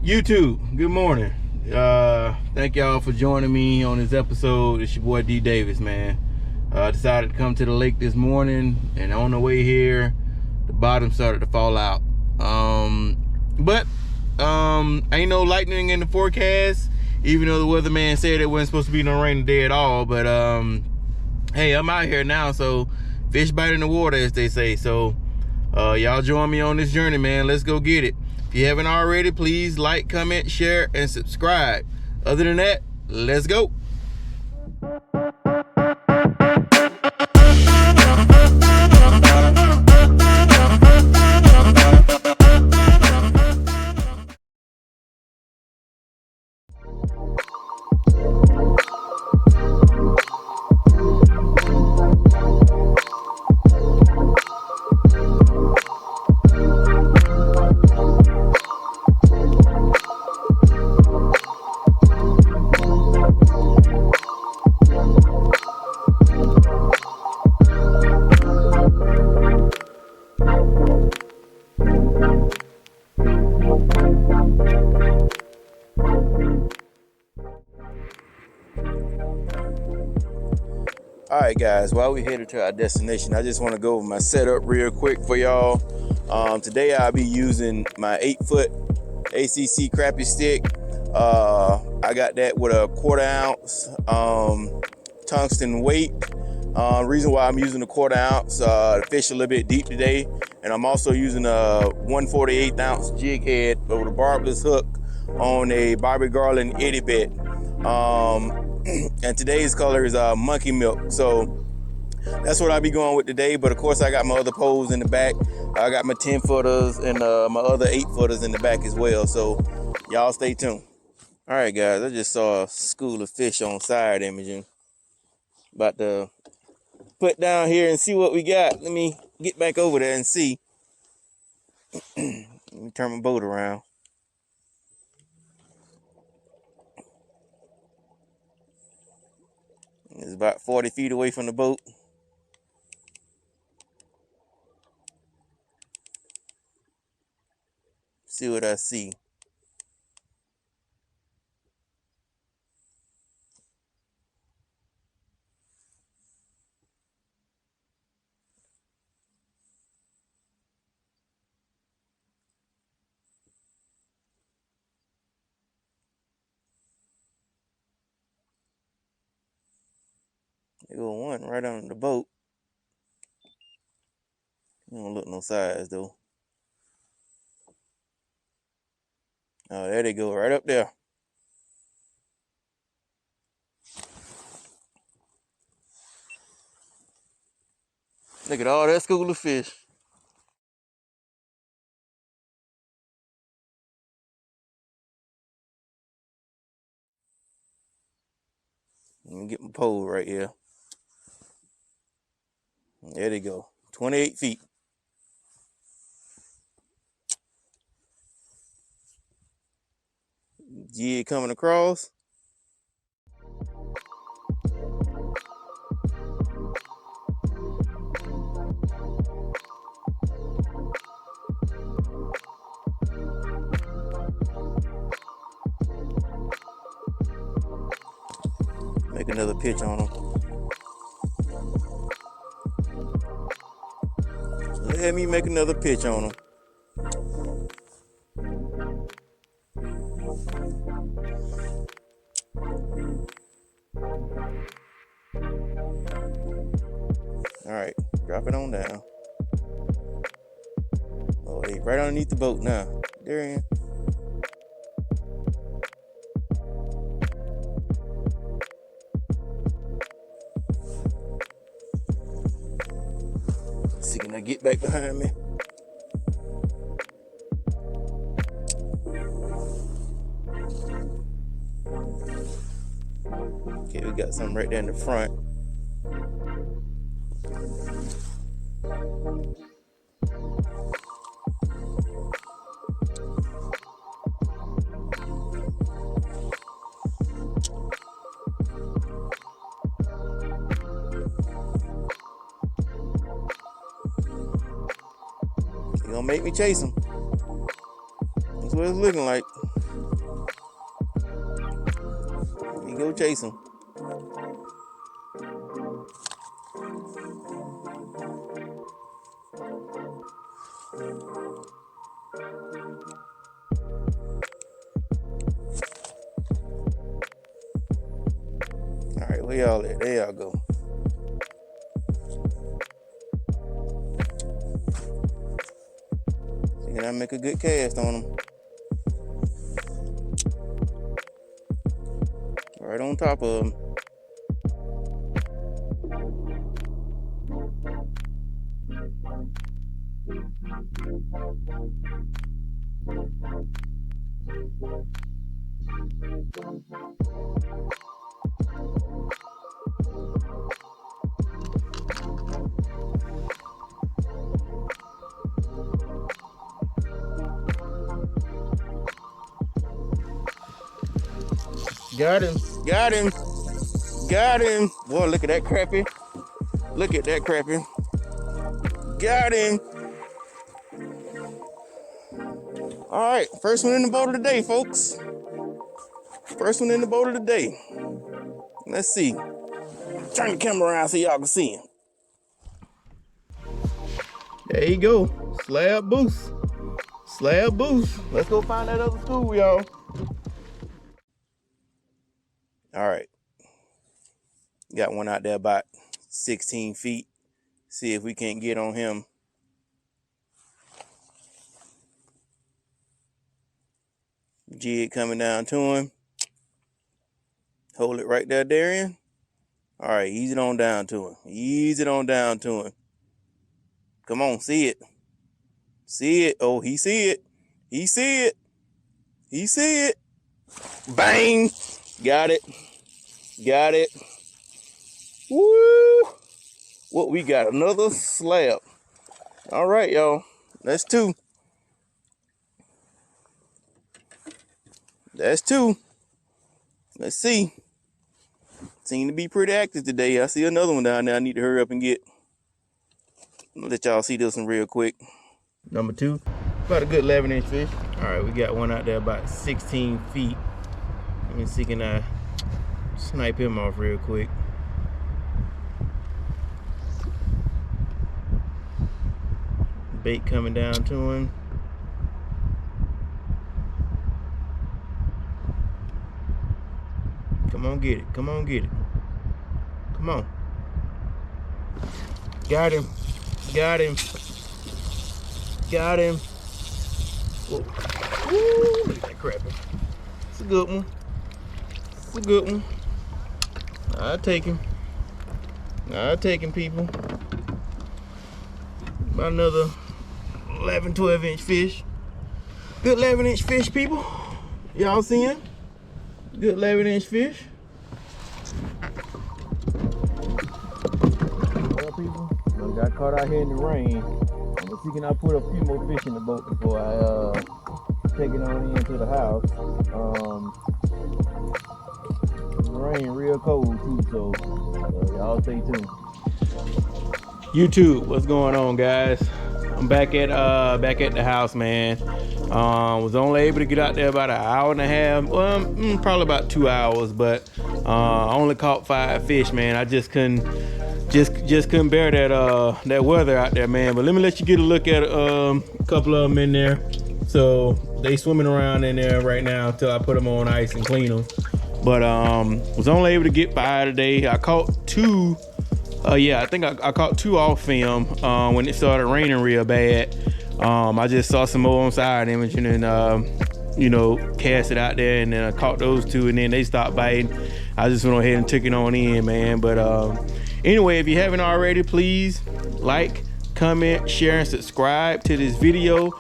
YouTube, good morning. Thank y'all for joining me on this episode. It's your boy D Davis, man. Decided to come to the lake this morning, and on the way here, the bottom started to fall out. But ain't no lightning in the forecast, even though the weatherman said it wasn't supposed to be no rain today at all. But hey, I'm out here now, so fish bite in the water, as they say. So y'all join me on this journey, man. Let's go get it. If you haven't already, please like, comment, share, and subscribe. Other than that, let's go. Alright guys, while we're headed to our destination, I just want to go over my setup real quick for y'all. Today I'll be using my 8-foot ACC crappie stick. I got that with a 1/4 ounce tungsten weight. Reason why I'm using a 1/4 ounce, the fish a little bit deep today, and I'm also using a 1/48 ounce jig head with a barbless hook on a Bobby Garland itty bit. And today's color is monkey milk, so that's what I'll be going with today. But of course I got my other poles in the back. I got my 10 footers and my other 8 footers in the back as well, so y'all stay tuned. All right guys, I just saw a school of fish on side imaging. About to put down here and see what we got. Let me get back over there and see. Let me turn my boat around. It's about 40 feet away from the boat. See what I see. There go one right on the boat. You don't look no size though. Oh, there they go, right up there. Look at all that school of fish. Let me get my pole right here. There they go. 28 feet. Jig coming across. Make another pitch on them. Let me make another pitch on them. All right, drop it on down. Oh, they right underneath the boat now. There he is. See, can I get back behind me? Okay, we got something right there in the front. He gonna make me chase him. That's what it's looking like. Go chase them. All right, where y'all at? There y'all go. Can I make a good cast on them? Right on top of them. Got him, got him, got him. Boy, look at that crappie. Look at that crappie. Got him. All right, first one in the boat of the day, folks. First one in the boat of the day. Let's see. Turn the camera around so y'all can see him. There you go. Slab boost. Slab boost. Let's go find that other school, y'all. All right. Got one out there about 16 feet. See if we can't get on him. Jig coming down to him. Hold it right there, Darian. All right, ease it on down to him. Ease it on down to him. Come on, see it. See it. Oh, he see it. He see it. He see it. Bang. Got it. Got it. Woo. What we got? Another slab. All right, y'all. That's two. That's two. Let's see. Seem to be pretty active today. I see another one down there I need to hurry up and get. I'll let y'all see this one real quick. Number two. About a good 11-inch fish. All right, we got one out there about 16 feet. Let me see, can I snipe him off real quick? Bait coming down to him. Come on, get it. Come on, get it. Come on. Got him. Got him. Got him. Whoa. Woo, look at that crappie. It's a good one. It's a good one. I'll take him. I'll take him, people. About another 11, 12-inch fish. Good 11-inch fish, people. Y'all see him? Good 11-inch fish. Well, people, I got caught out here in the rain. I'm gonna see, can I put a few more fish in the boat before I take it on into the house. The rain real cold too, so y'all stay tuned. YouTube, what's going on, guys? I'm back at the house, man. Was only able to get out there about an hour and a half, well, probably about 2 hours, but I only caught 5 fish, man. I just couldn't bear that weather out there, man. But let me let you get a look at a couple of them in there. So they swimming around in there right now until I put them on ice and clean them. But was only able to get 5 today. I caught 2. Yeah, I think I caught 2 off film when it started raining real bad. I just saw some more on side imaging and you know, cast it out there, and then I caught those 2, and then they stopped biting. I just went ahead and took it on in, man. But anyway, if you haven't already, please like, comment, share, and subscribe to this video.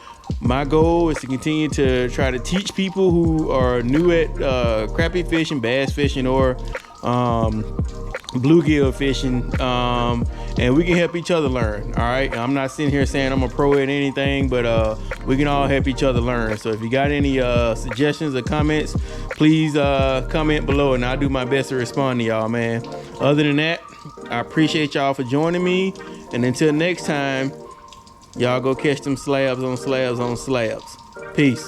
My goal is to continue to try to teach people who are new at crappie fishing, bass fishing, or bluegill fishing, and we can help each other learn. All right, I'm not sitting here saying I'm a pro at anything, but we can all help each other learn. So if you got any suggestions or comments, please comment below, and I'll do my best to respond to y'all, man. Other than that, I appreciate y'all for joining me, and until next time, y'all go catch them slabs on slabs on slabs. Peace.